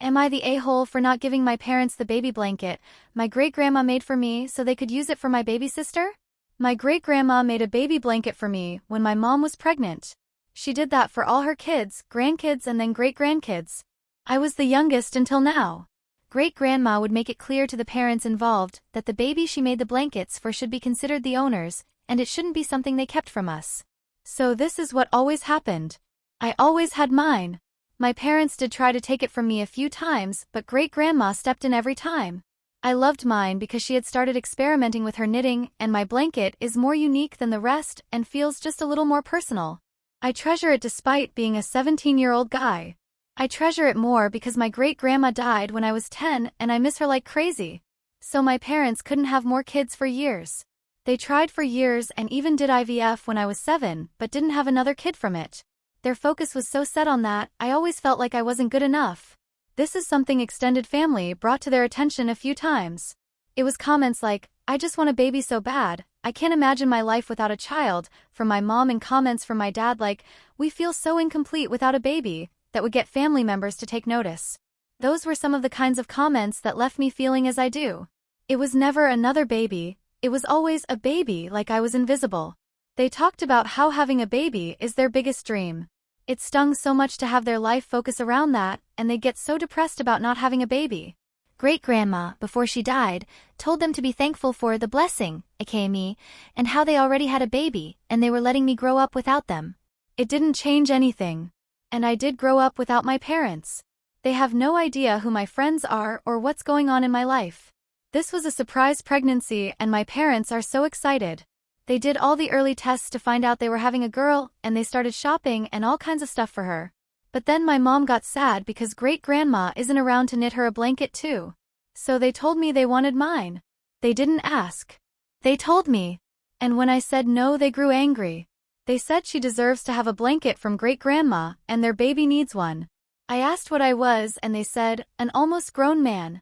am I the a-hole for not giving my parents the baby blanket my great-grandma made for me so they could use it for my baby sister? My great-grandma made a baby blanket for me when my mom was pregnant. She did that for all her kids, grandkids and then great-grandkids. I was the youngest until now. Great-grandma would make it clear to the parents involved that the baby she made the blankets for should be considered the owners, and it shouldn't be something they kept from us. So this is what always happened. I always had mine. My parents did try to take it from me a few times, but great-grandma stepped in every time. I loved mine because she had started experimenting with her knitting, and my blanket is more unique than the rest and feels just a little more personal. I treasure it despite being a 17-year-old guy. I treasure it more because my great-grandma died when I was 10 and I miss her like crazy. So my parents couldn't have more kids for years. They tried for years and even did IVF when I was 7, but didn't have another kid from it. Their focus was so set on that, I always felt like I wasn't good enough. This is something extended family brought to their attention a few times. It was comments like, "I just want a baby so bad, I can't imagine my life without a child," from my mom, and comments from my dad like, "We feel so incomplete without a baby," that would get family members to take notice. Those were some of the kinds of comments that left me feeling as I do. It was never another baby, it was always a baby, like I was invisible. They talked about how having a baby is their biggest dream. It stung so much to have their life focus around that, and they'd get so depressed about not having a baby. Great-grandma, before she died, told them to be thankful for the blessing, aka me, and how they already had a baby, and they were letting me grow up without them. It didn't change anything. And I did grow up without my parents. They have no idea who my friends are or what's going on in my life. This was a surprise pregnancy and my parents are so excited. They did all the early tests to find out they were having a girl, and they started shopping and all kinds of stuff for her. But then my mom got sad because great-grandma isn't around to knit her a blanket too. So they told me they wanted mine. They didn't ask. They told me. And when I said no, they grew angry. They said she deserves to have a blanket from great-grandma, and their baby needs one. I asked what I was and they said, "An almost grown man."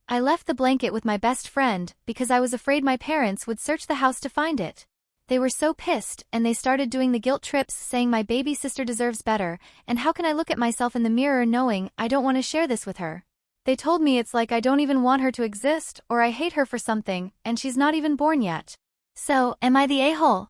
I left the blanket with my best friend because I was afraid my parents would search the house to find it. They were so pissed and they started doing the guilt trips saying my baby sister deserves better, and how can I look at myself in the mirror knowing I don't want to share this with her. They told me it's like I don't even want her to exist or I hate her for something, and she's not even born yet. So, am I the a-hole?